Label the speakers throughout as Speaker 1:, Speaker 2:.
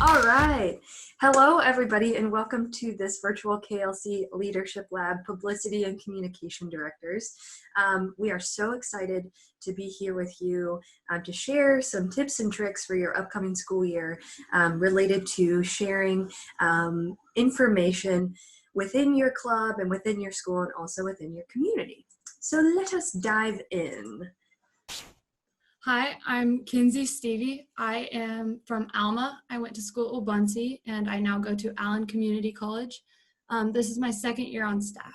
Speaker 1: All right. Hello, everybody, and welcome to this virtual KLC Leadership Lab Publicity and Communication Directors. We are so excited to be here with you to share some tips and tricks for your upcoming school year related to sharing information within your club and within your school and also within your community. So let us dive in.
Speaker 2: Hi, I'm Kinsey Stevie. I am from Alma. I went to school at Bunsey, and I now go to Allen Community College. This is my second year on staff.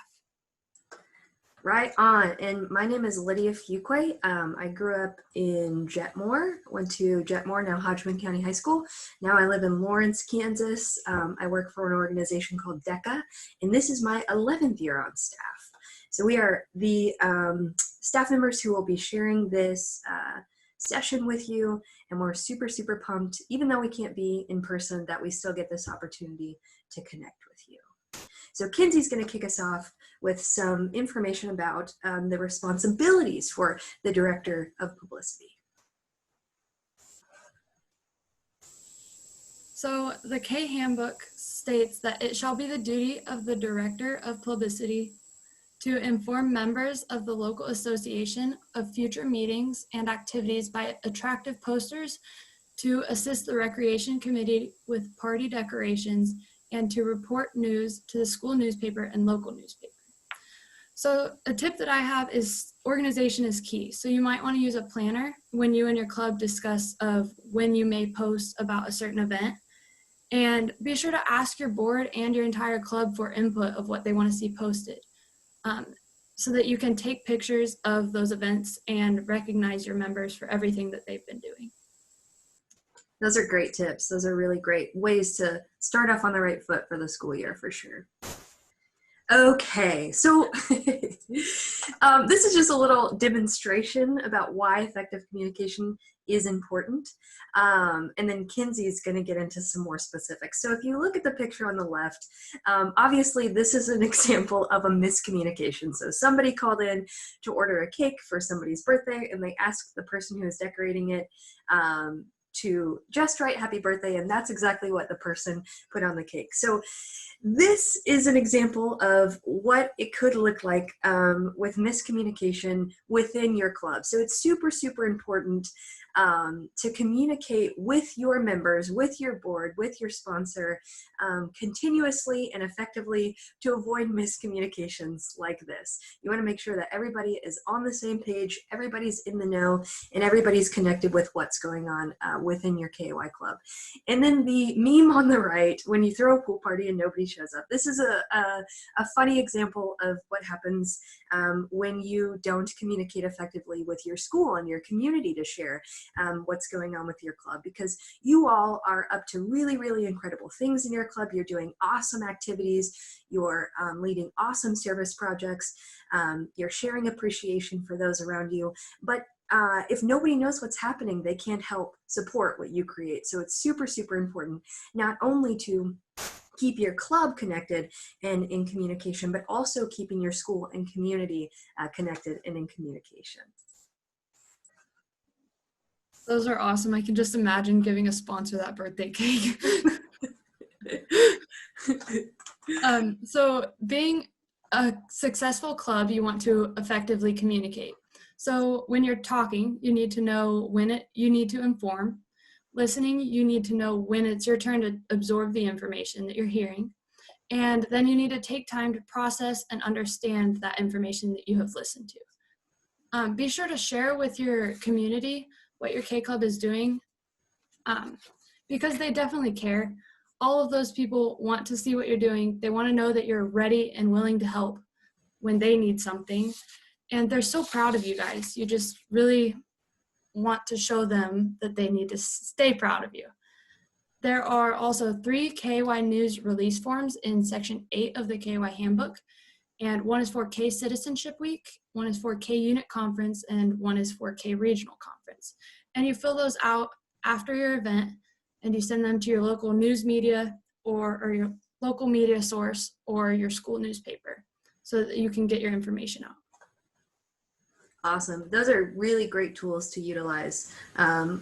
Speaker 1: Right on. And my name is Lydia Fuqua. I grew up in Jetmore, went to Jetmore, now Hodgman County High School. Now I live in Lawrence, Kansas. I work for an organization called DECA, and this is my 11th year on staff. So we are the staff members who will be sharing this session with you, and we're super, super pumped, even though we can't be in person, that we still get this opportunity to connect with you. So Kinsey's going to kick us off with some information about the responsibilities for the Director of Publicity.
Speaker 2: So the K Handbook states that it shall be the duty of the Director of Publicity to inform members of the local association of future meetings and activities by attractive posters, to assist the Recreation Committee with party decorations, and to report news to the school newspaper and local newspaper. So a tip that I have is organization is key. So you might want to use a planner when you and your club discuss of when you may post about a certain event. And be sure to ask your board and your entire club for input of what they want to see posted. So that you can take pictures of those events and recognize your members for everything that they've been doing.
Speaker 1: Those are great tips. Those are really great ways to start off on the right foot for the school year, for sure. Okay, so this is just a little demonstration about why effective communication is important. And then Kinsey's going to get into some more specifics. So if you look at the picture on the left, obviously this is an example of a miscommunication. So somebody called in to order a cake for somebody's birthday, and they asked the person who is decorating it to just write happy birthday, and that's exactly what the person put on the cake. So this is an example of what it could look like with miscommunication within your club. So it's super, super important to communicate with your members, with your board, with your sponsor, continuously and effectively to avoid miscommunications like this. You want to make sure that everybody is on the same page, everybody's in the know, and everybody's connected with what's going on within your KOI club. And then the meme on the right, when you throw a pool party and nobody shows up. This is a funny example of what happens when you don't communicate effectively with your school and your community to share what's going on with your club, because you all are up to really, really incredible things in your club. You're doing awesome activities. You're leading awesome service projects. You're sharing appreciation for those around you. But if nobody knows what's happening, they can't help support what you create. So it's super, super important not only to keep your club connected and in communication, but also keeping your school and community connected and in communication.
Speaker 2: Those are awesome. I can just imagine giving a sponsor that birthday cake. So being a successful club, you want to effectively communicate. So when you're talking, you need to know when you need to inform. Listening, you need to know when it's your turn to absorb the information that you're hearing. And then you need to take time to process and understand that information that you have listened to. Be sure to share with your community what your K Club is doing, because they definitely care. All of those people want to see what you're doing. They want to know that you're ready and willing to help when they need something. And they're so proud of you guys. You just really want to show them that they need to stay proud of you. There are also 3 KY News release forms in Section 8 of the KY Handbook, and one is for K Citizenship Week, one is for K Unit Conference, and one is for K Regional Conference. And you fill those out after your event, and you send them to your local news media or your local media source or your school newspaper so that you can get your information out.
Speaker 1: Awesome. Those are really great tools to utilize,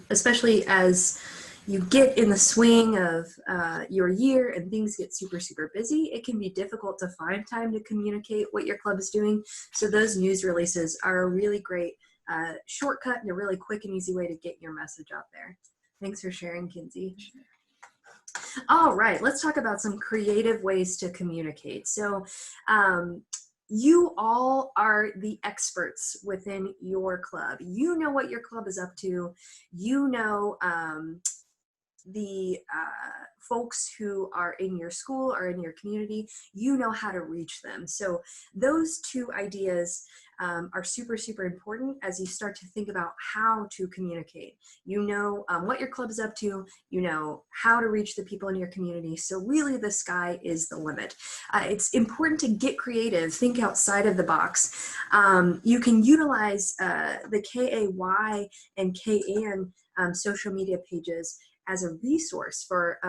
Speaker 1: especially as you get in the swing of your year and things get super, super busy, it can be difficult to find time to communicate what your club is doing. So those news releases are a really great shortcut and a really quick and easy way to get your message out there. Thanks for sharing, Kinsey. All right, let's talk about some creative ways to communicate. So you all are the experts within your club. You know what your club is up to. You know the folks who are in your school or in your community, you know how to reach them. So those two ideas are super, super important as you start to think about how to communicate. You know what your club is up to, you know how to reach the people in your community. So really the sky is the limit. It's important to get creative, think outside of the box. You can utilize the KAY and KAN social media pages as a resource for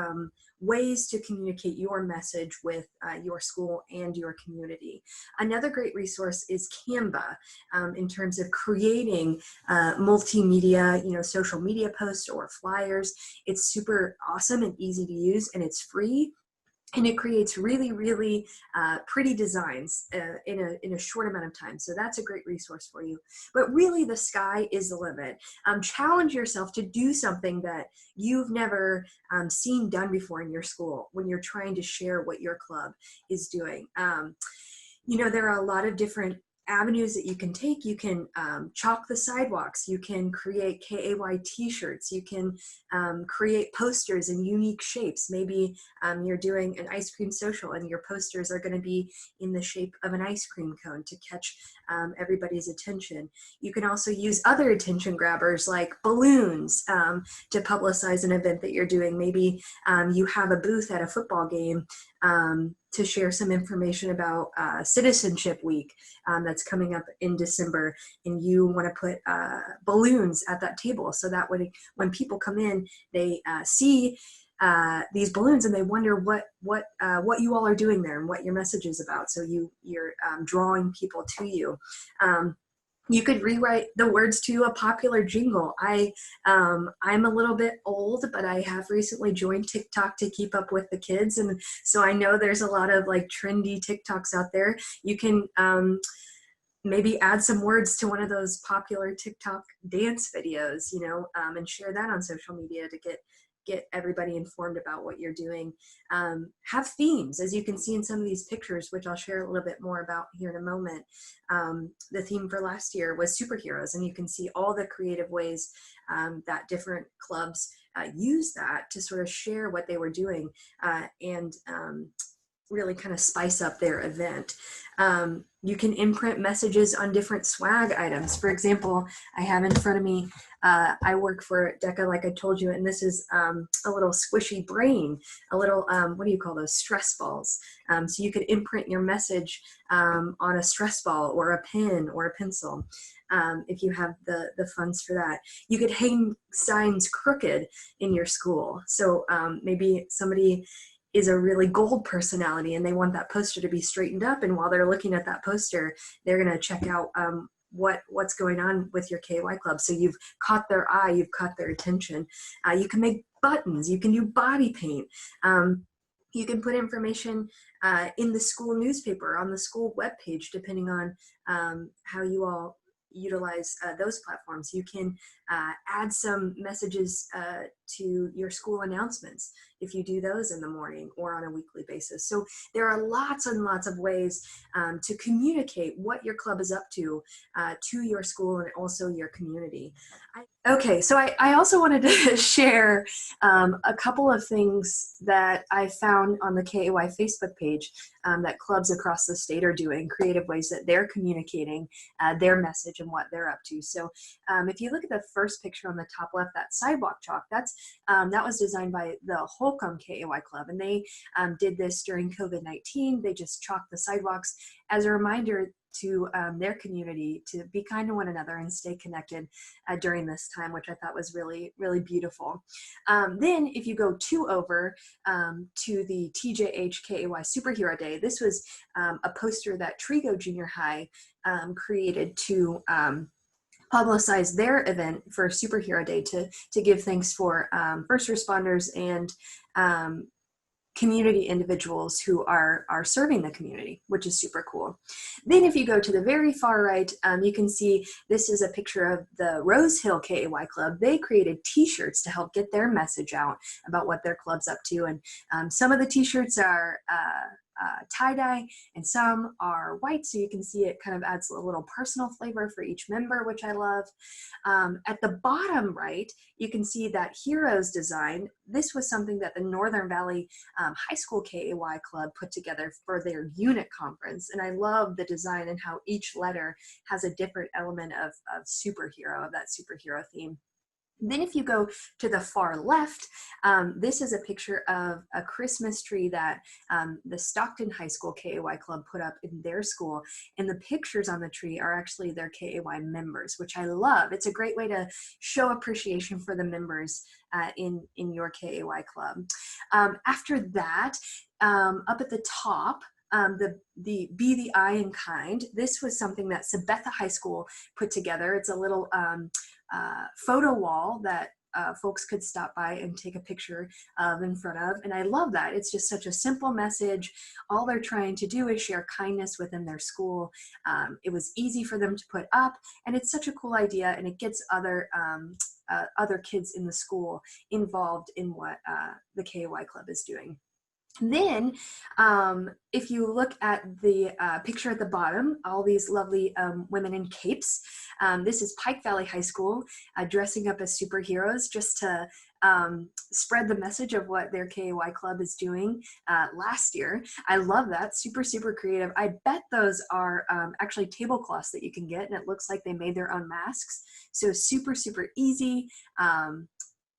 Speaker 1: ways to communicate your message with your school and your community. Another great resource is Canva in terms of creating multimedia, social media posts or flyers. It's super awesome and easy to use, and it's free. And it creates really, really pretty designs in a short amount of time. So that's a great resource for you. But really, the sky is the limit. Challenge yourself to do something that you've never seen done before in your school when you're trying to share what your club is doing. There are a lot of different avenues that you can take. You can chalk the sidewalks. You can create KAY t-shirts. You can create posters in unique shapes. Maybe you're doing an ice cream social and your posters are going to be in the shape of an ice cream cone to catch everybody's attention. You can also use other attention grabbers like balloons to publicize an event that you're doing. Maybe you have a booth at a football game to share some information about Citizenship Week that's coming up in December, and you want to put balloons at that table so that when people come in, they see these balloons and they wonder what you all are doing there and what your message is about. So you're drawing people to you. You could rewrite the words to a popular jingle. I'm a little bit old, but I have recently joined TikTok to keep up with the kids. And so I know there's a lot of like trendy TikToks out there. You can maybe add some words to one of those popular TikTok dance videos, and share that on social media to get everybody informed about what you're doing. Have themes, as you can see in some of these pictures, which I'll share a little bit more about here in a moment. The theme for last year was superheroes, and you can see all the creative ways that different clubs use that to sort of share what they were doing and really kind of spice up their event. You can imprint messages on different swag items. For example, I have in front of me, I work for DECA, like I told you, and this is a little squishy brain, a little, what do you call those, stress balls. So you could imprint your message on a stress ball or a pen or a pencil. If you have the funds for that. You could hang signs crooked in your school. So maybe somebody is a really gold personality and they want that poster to be straightened up, and while they're looking at that poster, they're going to check out what's going on with your KY club. So you've caught their eye, you've caught their attention. You can make buttons, you can do body paint. You can put information in the school newspaper, on the school webpage, depending on how you all utilize those platforms. You can add some messages to your school announcements if you do those in the morning or on a weekly basis. So there are lots and lots of ways to communicate what your club is up to your school and also your community. Okay, so I also wanted to share a couple of things that I found on the KAY Facebook page that clubs across the state are doing, creative ways that they're communicating their message and what they're up to. So if you look at the first picture on the top left, that sidewalk chalk, that was designed by the Comm KAY Club, and they did this during COVID-19. They just chalked the sidewalks as a reminder to their community to be kind to one another and stay connected during this time, which I thought was really, really beautiful. Then if you go over to the TJHKAY Superhero Day, this was a poster that Trigo Junior High created to publicize their event for Superhero Day to give thanks for first responders and community individuals who are serving the community, which is super cool. Then if you go to the very far right, you can see this is a picture of the Rose Hill KAY Club. They created t-shirts to help get their message out about what their club's up to. And some of the t-shirts are tie-dye and some are white, so you can see it kind of adds a little personal flavor for each member, which I love. At the bottom right, you can see that Heroes design. This was something that the Northern Valley High School KAY Club put together for their unit conference, and I love the design and how each letter has a different element of superhero, of that superhero theme. Then if you go to the far left, this is a picture of a Christmas tree that the Stockton High School KAY Club put up in their school. And the pictures on the tree are actually their KAY members, which I love. It's a great way to show appreciation for the members in your KAY club. After that, up at the top, the Be the Eye and Kind. This was something that Sabetha High School put together. It's a little photo wall that folks could stop by and take a picture of in front of. And I love that. It's just such a simple message. All they're trying to do is share kindness within their school. It was easy for them to put up, and it's such a cool idea, and it gets other kids in the school involved in what the KAY club is doing. Then, if you look at the picture at the bottom, all these lovely women in capes, this is Pike Valley High School dressing up as superheroes just to spread the message of what their KAY club is doing last year. I love that. Super, super creative. I bet those are actually tablecloths that you can get, and it looks like they made their own masks. So super, super easy.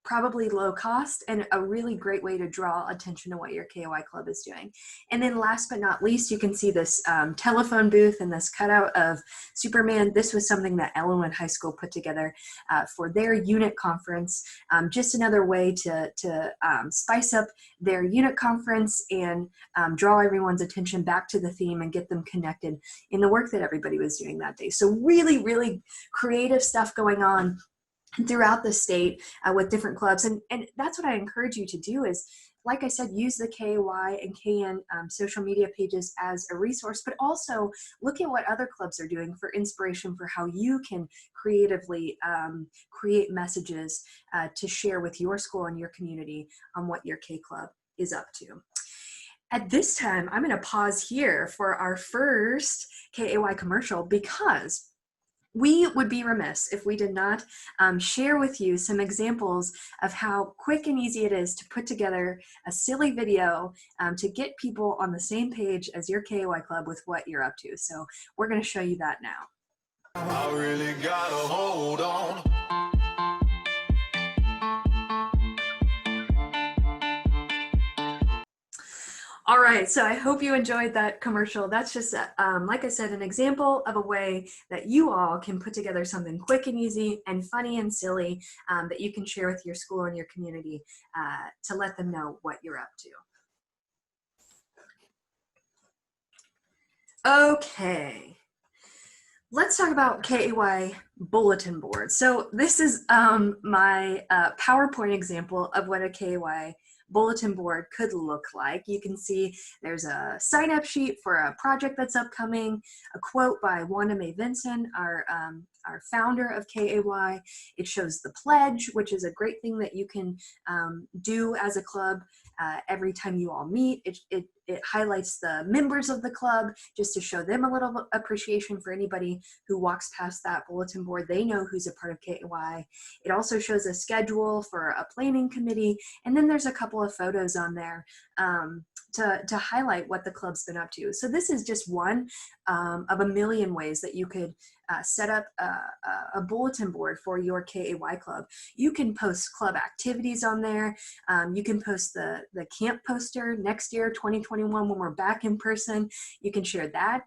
Speaker 1: Probably low cost, and a really great way to draw attention to what your KAY club is doing. And then last but not least, you can see this telephone booth and this cutout of Superman. This was something that Ellenwood High School put together for their unit conference. Just another way to spice up their unit conference and draw everyone's attention back to the theme and get them connected in the work that everybody was doing that day. So really, really creative stuff going on throughout the state with different clubs. And that's what I encourage you to do is, like I said, use the KAY and KN social media pages as a resource, but also look at what other clubs are doing for inspiration for how you can creatively create messages to share with your school and your community on what your KAY club is up to. At this time, I'm going to pause here for our first KAY commercial, because we would be remiss if we did not share with you some examples of how quick and easy it is to put together a silly video to get people on the same page as your KAY club with what you're up to. So we're going to show you that now.
Speaker 3: I really gotta hold on.
Speaker 1: All right, so I hope you enjoyed that commercial. That's just, like I said, an example of a way that you all can put together something quick and easy and funny and silly that you can share with your school and your community to let them know what you're up to. Okay, let's talk about KAY bulletin board. So this is my PowerPoint example of what a KAY bulletin board could look like. You can see there's a sign-up sheet for a project that's upcoming, a quote by Wanda Mae Vinson, our founder of KAY. It shows the pledge, which is a great thing that you can do as a club every time you all meet. It highlights the members of the club just to show them a little appreciation for anybody who walks past that bulletin board. They know who's a part of KAY. It also shows a schedule for a planning committee, and then there's a couple of photos on there to highlight what the club's been up to. So this is just one of a million ways that you could set up a bulletin board for your KAY club. You can post club activities on there. You can post the camp poster next year, 2021, when we're back in person. You can share that.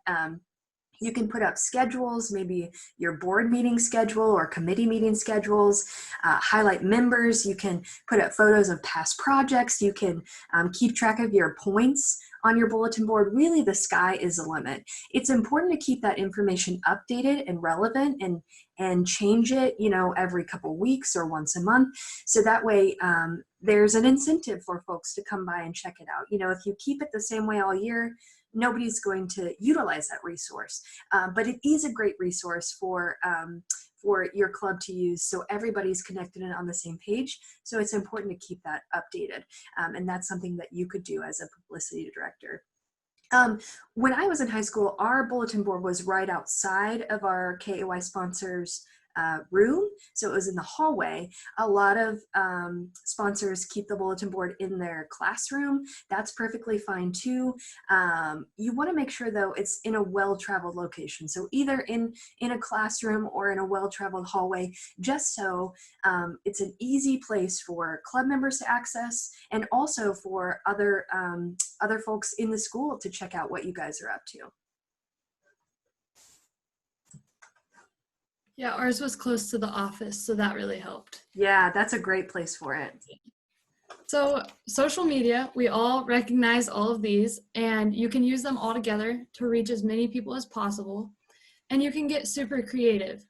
Speaker 1: You can put up schedules, maybe your board meeting schedule or committee meeting schedules, highlight members. You can put up photos of past projects. You can keep track of your points on your bulletin board, really the sky is the limit. It's important to keep that information updated and relevant, and change it, every couple weeks or once a month. So that way there's an incentive for folks to come by and check it out. If you keep it the same way all year, nobody's going to utilize that resource. But it is a great resource for your club to use, so everybody's connected and on the same page. So it's important to keep that updated. And that's something that you could do as a publicity director. When I was in high school, our bulletin board was right outside of our KAY sponsors room. So it was in the hallway. A lot of sponsors keep the bulletin board in their classroom. That's perfectly fine too. You want to make sure though it's in a well-traveled location. So either in a classroom or in a well-traveled hallway, just so it's an easy place for club members to access, and also for other folks in the school to check out what you guys are up to.
Speaker 2: Yeah, ours was close to the office, so that really helped.
Speaker 1: Yeah, that's a great place for it.
Speaker 2: So social media, we all recognize all of these, and you can use them all together to reach as many people as possible. And you can get super creative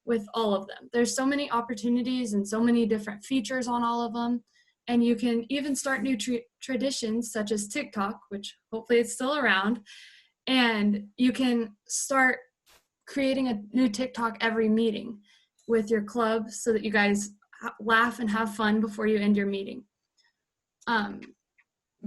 Speaker 2: with all of them. There's so many opportunities and so many different features on all of them. And you can even start new traditions such as TikTok, which hopefully it's still around. And you can start creating a new TikTok every meeting with your club so that you guys laugh and have fun before you end your meeting.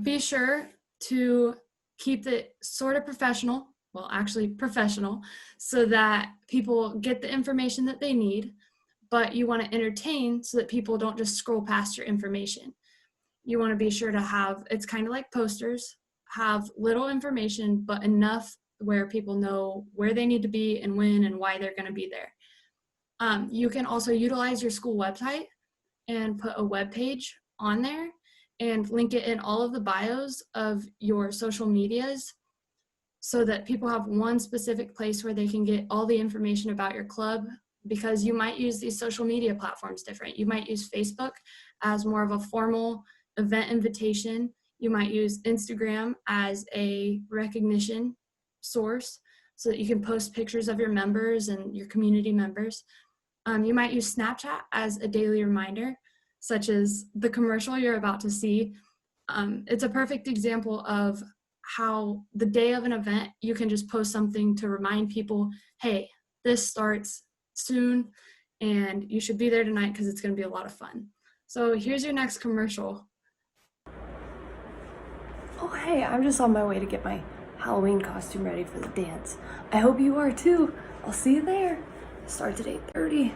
Speaker 2: Be sure to keep it sort of professional, well, actually professional, so that people get the information that they need, but you want to entertain so that people don't just scroll past your information. You want to be sure to have, it's kind of like posters, have little information, but enough where people know where they need to be and when and why they're going to be there. You can also utilize your school website and put a web page on there and link it in all of the bios of your social medias so that people have one specific place where they can get all the information about your club, because you might use these social media platforms different. You might use Facebook as more of a formal event invitation. You might use Instagram as a recognition source so that you can post pictures of your members and your community members. You might use Snapchat as a daily reminder, such as the commercial you're about to see. It's a perfect example of how the day of an event, you can just post something to remind people, hey, this starts soon and you should be there tonight because it's going to be a lot of fun. So here's your next commercial.
Speaker 4: Oh, hey, I'm just on my way to get my Halloween costume ready for the dance. I hope you are too. I'll see you there. Starts at 8:30.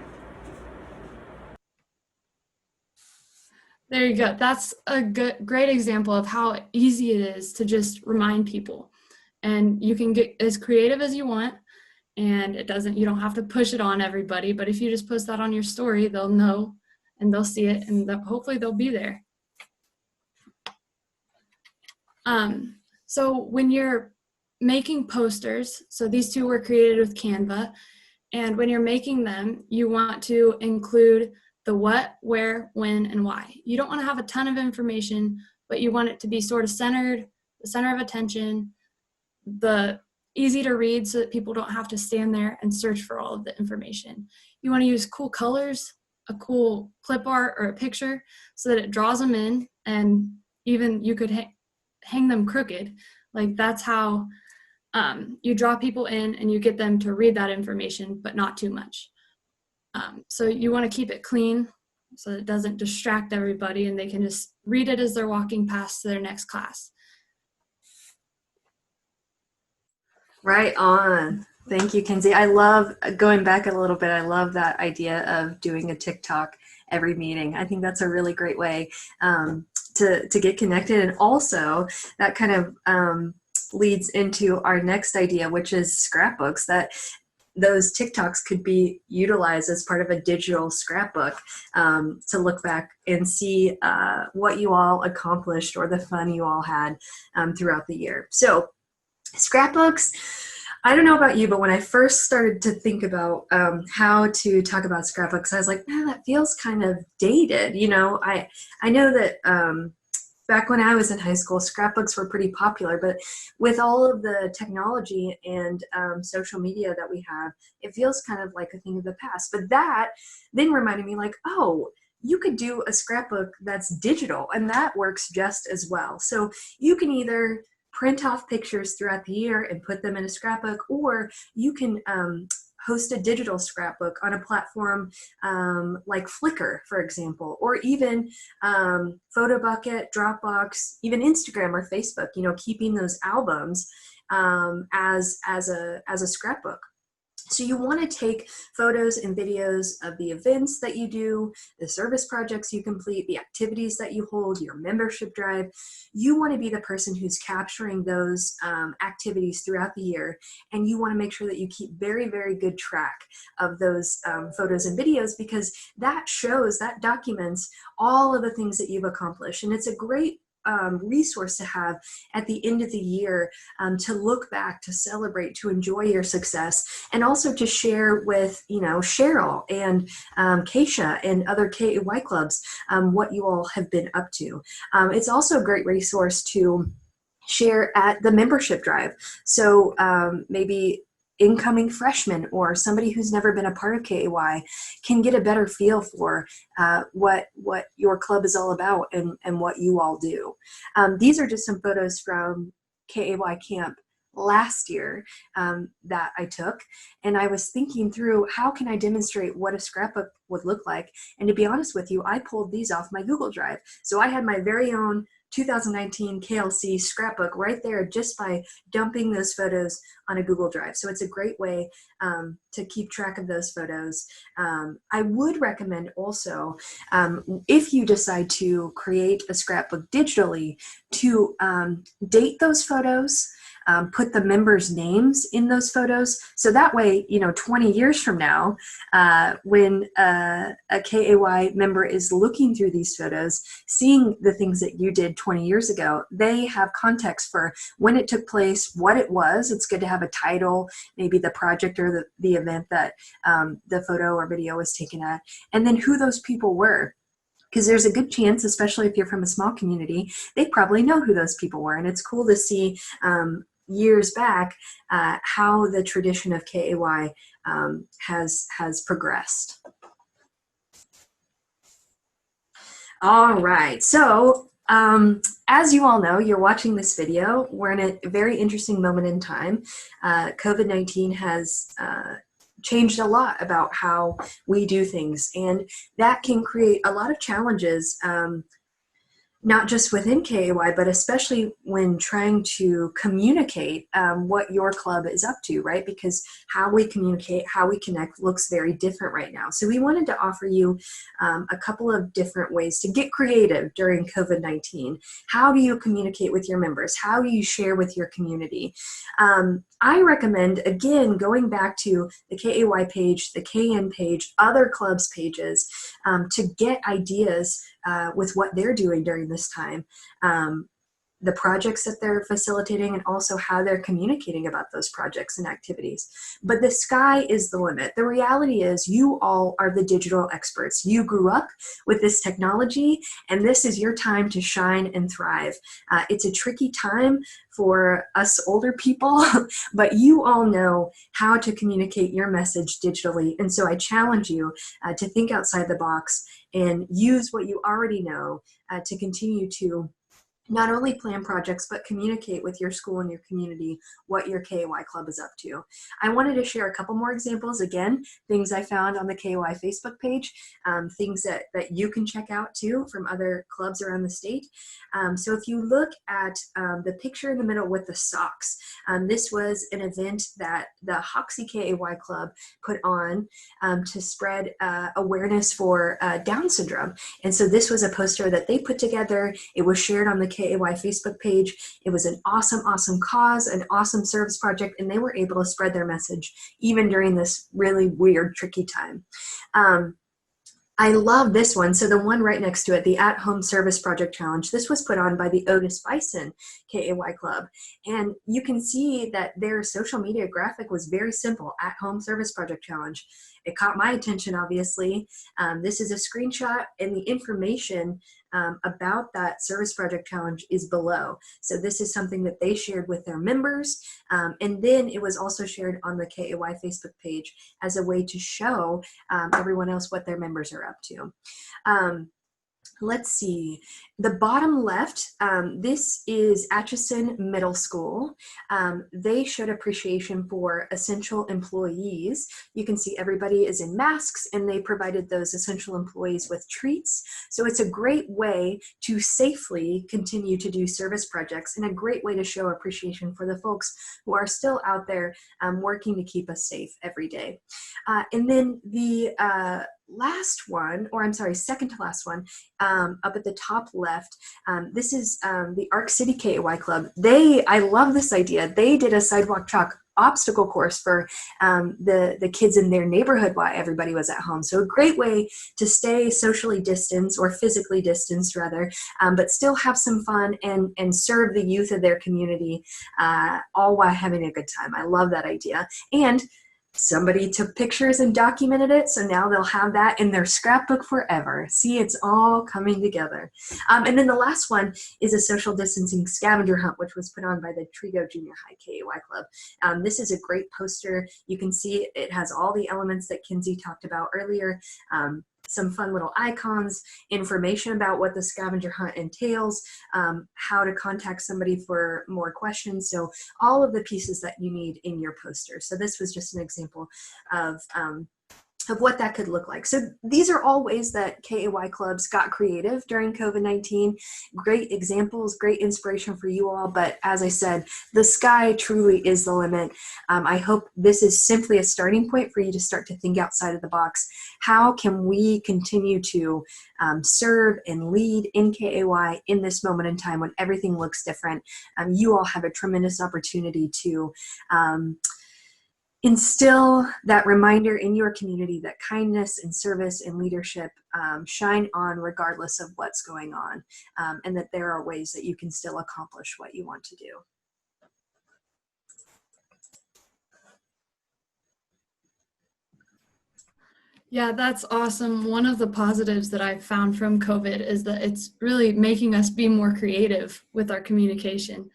Speaker 2: There you go. That's a great example of how easy it is to just remind people. And you can get as creative as you want, and you don't have to push it on everybody, but if you just post that on your story, they'll know and they'll see it, and hopefully they'll be there. So when you're making posters, so these two were created with Canva, and when you're making them, you want to include the what, where, when, and why. You don't want to have a ton of information, but you want it to be sort of centered, the center of attention, the easy to read so that people don't have to stand there and search for all of the information. You want to use cool colors, a cool clip art or a picture so that it draws them in, and even you could hang them crooked. Like that's how you draw people in and you get them to read that information, but not too much. So you want to keep it clean so it doesn't distract everybody and they can just read it as they're walking past to their next class.
Speaker 1: Right on. Thank you, Kinsey. I love, going back a little bit, I love that idea of doing a TikTok every meeting. I think that's a really great way to get connected. And also that kind of leads into our next idea, which is scrapbooks, that those TikToks could be utilized as part of a digital scrapbook to look back and see what you all accomplished or the fun you all had throughout the year. So scrapbooks, I don't know about you, but when I first started to think about how to talk about scrapbooks, I was like, man, that feels kind of dated. You know, I know that back when I was in high school, scrapbooks were pretty popular, but with all of the technology and social media that we have, it feels kind of like a thing of the past. But that then reminded me like, oh, you could do a scrapbook that's digital, and that works just as well. So you can either print off pictures throughout the year and put them in a scrapbook, or you can host a digital scrapbook on a platform like Flickr, for example, or even PhotoBucket, Dropbox, even Instagram or Facebook, you know, keeping those albums as a scrapbook. So you want to take photos and videos of the events that you do, the service projects you complete, the activities that you hold, your membership drive. You want to be the person who's capturing those activities throughout the year, and you want to make sure that you keep very, very good track of those photos and videos, because that shows, that documents all of the things that you've accomplished. And it's a great resource to have at the end of the year, to look back, to celebrate, to enjoy your success, and also to share with, you know, Cheryl and Keisha and other KAY clubs what you all have been up to. It's also a great resource to share at the membership drive. So maybe incoming freshmen or somebody who's never been a part of KAY can get a better feel for what your club is all about and what you all do. These are just some photos from KAY camp last year that I took, and I was thinking through, how can I demonstrate what a scrapbook would look like? And to be honest with you, I pulled these off my Google Drive. So I had my very own 2019 KLC scrapbook right there just by dumping those photos on a Google Drive. So it's a great way to keep track of those photos. I would recommend also, if you decide to create a scrapbook digitally, to date those photos, put the members' names in those photos. So that way, you know, 20 years from now, when a KAY member is looking through these photos, seeing the things that you did 20 years ago, they have context for when it took place, what it was. It's good to have a title, maybe the project or the event that the photo or video was taken at, and then who those people were. Because there's a good chance, especially if you're from a small community, they probably know who those people were. And it's cool to see years back how the tradition of KAY has progressed. All right, so as you all know, you're watching this video. We're in a very interesting moment in time. COVID-19 has changed a lot about how we do things, and that can create a lot of challenges, not just within KAY, but especially when trying to communicate what your club is up to, right? Because how we communicate, how we connect looks very different right now. So we wanted to offer you a couple of different ways to get creative during COVID-19. How do you communicate with your members? How do you share with your community? I recommend, again, going back to the KAY page, the KN page, other clubs pages, to get ideas with what they're doing during this time, the projects that they're facilitating, and also how they're communicating about those projects and activities. But the sky is the limit. The reality is you all are the digital experts. You grew up with this technology, and this is your time to shine and thrive. It's a tricky time for us older people, but you all know how to communicate your message digitally. And so I challenge you to think outside the box and use what you already know to continue to not only plan projects, but communicate with your school and your community what your KAY club is up to. I wanted to share a couple more examples. Again, things I found on the KAY Facebook page, things that you can check out too from other clubs around the state. So if you look at the picture in the middle with the socks, this was an event that the Hoxie KAY club put on to spread awareness for Down syndrome. And so this was a poster that they put together. It was shared on the KAY Facebook page. It was an awesome, awesome cause, an awesome service project, and they were able to spread their message even during this really weird, tricky time. I love this one. So the one right next to it, the At-Home Service Project Challenge, this was put on by the Otis Bison KAY Club. And you can see that their social media graphic was very simple, At-Home Service Project Challenge. It caught my attention, obviously. This is a screenshot, and the information about that service project challenge is below. So this is something that they shared with their members. And then it was also shared on the KAY Facebook page as a way to show everyone else what their members are up to. Let's see, the bottom left, this is Atchison Middle School. They showed appreciation for essential employees. You can see everybody is in masks, and they provided those essential employees with treats. So it's a great way to safely continue to do service projects, and a great way to show appreciation for the folks who are still out there working to keep us safe every day. And then the last one, or I'm sorry, second to last one, up at the top left, this is the Arc City KAY Club. I love this idea. They did a sidewalk chalk obstacle course for the kids in their neighborhood while everybody was at home. So a great way to stay socially distanced, or physically distanced rather, but still have some fun and serve the youth of their community, all while having a good time. I love that idea. And somebody took pictures and documented it, so now they'll have that in their scrapbook forever. See, it's all coming together. And then the last one is a social distancing scavenger hunt, which was put on by the Trigo Junior High KAY Club. This is a great poster. You can see it has all the elements that Kinsey talked about earlier. Some fun little icons, information about what the scavenger hunt entails, how to contact somebody for more questions. So all of the pieces that you need in your poster. So this was just an example of what that could look like. So these are all ways that KAY clubs got creative during COVID-19. Great examples, great inspiration for you all. But as I said, the sky truly is the limit. I hope this is simply a starting point for you to start to think outside of the box. How can we continue to serve and lead in KAY in this moment in time when everything looks different? You all have a tremendous opportunity to instill that reminder in your community that kindness and service and leadership shine on regardless of what's going on, and that there are ways that you can still accomplish what you want to do.
Speaker 2: Yeah, that's awesome. One of the positives that I've found from COVID is that it's really making us be more creative with our communication.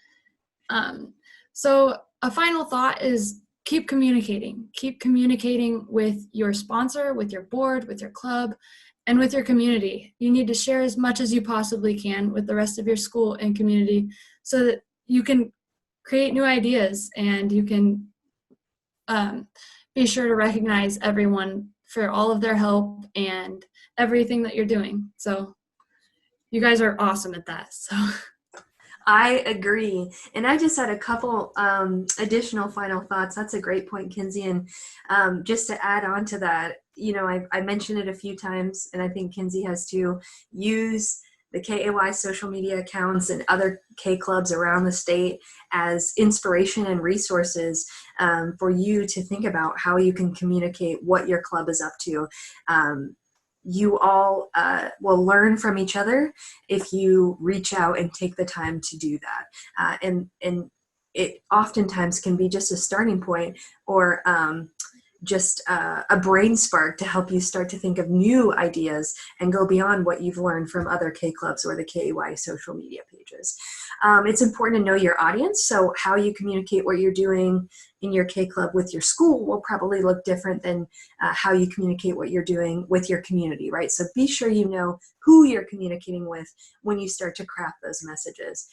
Speaker 2: So a final thought is keep communicating. Keep communicating with your sponsor, with your board, with your club, and with your community. You need to share as much as you possibly can with the rest of your school and community so that you can create new ideas, and you can be sure to recognize everyone for all of their help and everything that you're doing. So you guys are awesome at that. So
Speaker 1: I agree. And I just had a couple additional final thoughts. That's a great point, Kinsey. And just to add on to that, you know, I mentioned it a few times, and I think Kinsey has too. Use the KAY social media accounts and other K clubs around the state as inspiration and resources for you to think about how you can communicate what your club is up to. You all will learn from each other if you reach out and take the time to do that. And it oftentimes can be just a starting point, or just a brain spark to help you start to think of new ideas and go beyond what you've learned from other K clubs or the KAY social media pages. It's important to know your audience. So how you communicate what you're doing in your K club with your school will probably look different than how you communicate what you're doing with your community, right? So be sure you know who you're communicating with when you start to craft those messages.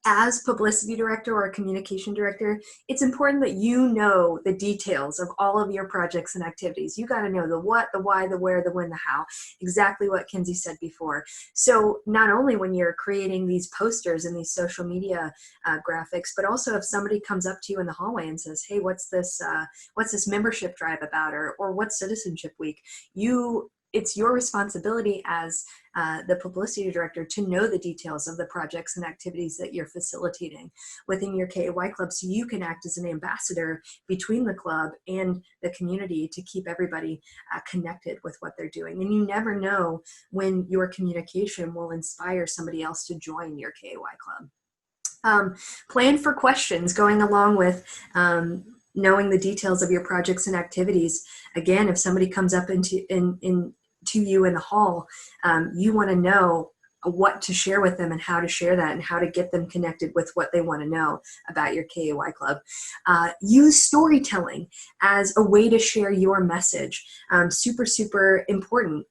Speaker 1: As publicity director or communication director, it's important that you know the details of all of your projects and activities. You got to know the what, the why, the where, the when, the how, exactly what Kinsey said before. So not only when you're creating these posters and these social media graphics, but also if somebody comes up to you in the hallway and says, hey, what's this membership drive about, or what's Citizenship Week? It's your responsibility as the publicity director to know the details of the projects and activities that you're facilitating within your KAY club, so you can act as an ambassador between the club and the community to keep everybody connected with what they're doing. And you never know when your communication will inspire somebody else to join your KAY club. Plan for questions going along with knowing the details of your projects and activities. Again, if somebody comes up to you in the hall, you want to know what to share with them and how to share that and how to get them connected with what they want to know about your KAY club. Use storytelling as a way to share your message. Super, super important.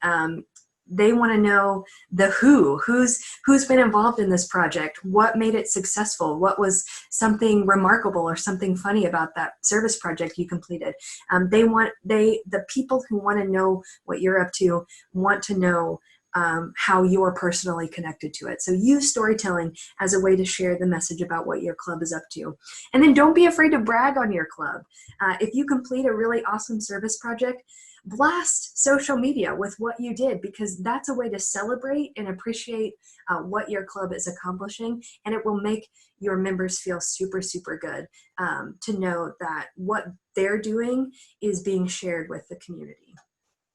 Speaker 1: They want to know the who's been involved in this project, what made it successful, what was something remarkable or something funny about that service project you completed. The people who want to know what you're up to want to know how you're personally connected to it. So use storytelling as a way to share the message about what your club is up to. And then don't be afraid to brag on your club. If you complete a really awesome service project, blast social media with what you did, because that's a way to celebrate and appreciate what your club is accomplishing, and it will make your members feel super, super good to know that what they're doing is being shared with the community.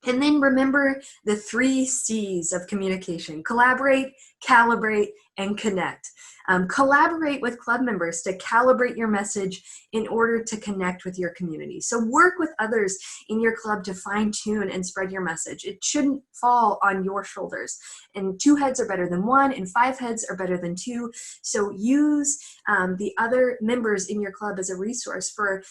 Speaker 1: And then remember the 3 C's of communication: collaborate, calibrate, and connect. Collaborate with club members to calibrate your message in order to connect with your community. So work with others in your club to fine tune and spread your message. It shouldn't fall on your shoulders. And 2 heads are better than 1, and 5 heads are better than 2. So use the other members in your club as a resource for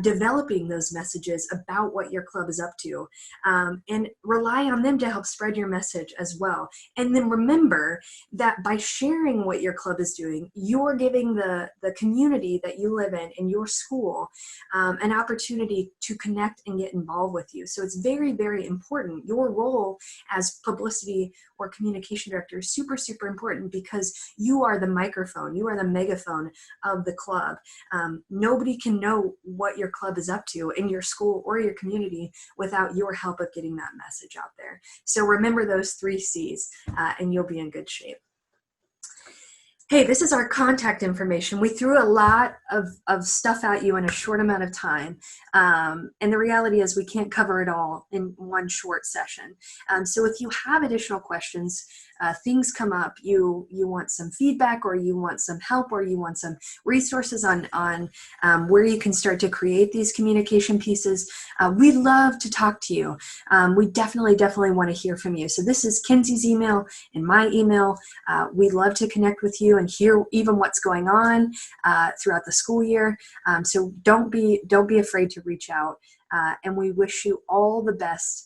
Speaker 1: developing those messages about what your club is up to, and rely on them to help spread your message as well. And then remember that by sharing what your club is doing, you're giving the community that you live in your school an opportunity to connect and get involved with you. So it's very, very important. Your role as publicity or communication director is super, super important, because you are the microphone, you are the megaphone of the club. Nobody can know what your club is up to in your school or your community without your help of getting that message out there. So remember those 3 C's and you'll be in good shape. Hey, this is our contact information. We threw a lot of stuff at you in a short amount of time. And the reality is we can't cover it all in one short session. So if you have additional questions, things come up, you want some feedback, or you want some help, or you want some resources on where you can start to create these communication pieces, we'd love to talk to you. We definitely want to hear from you. So this is Kenzie's email and my email. We'd love to connect with you and hear even what's going on throughout the school year. So don't be afraid to reach out. And we wish you all the best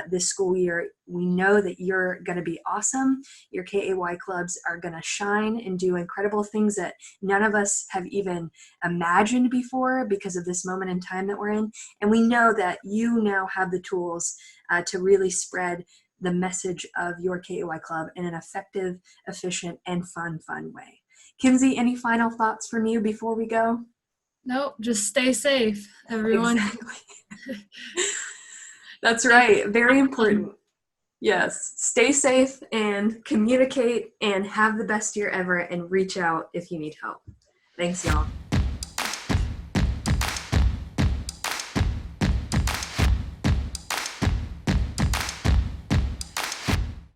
Speaker 1: this school year. We know that you're going to be awesome. Your KAY clubs are going to shine and do incredible things that none of us have even imagined before because of this moment in time that we're in. And we know that you now have the tools to really spread the message of your KAY club in an effective, efficient, and fun way. Kenzie, any final thoughts from you before we go?
Speaker 2: Nope, just stay safe, everyone.
Speaker 1: Exactly. That's right. Very important. Yes. Stay safe and communicate and have the best year ever, and reach out if you need help. Thanks, y'all.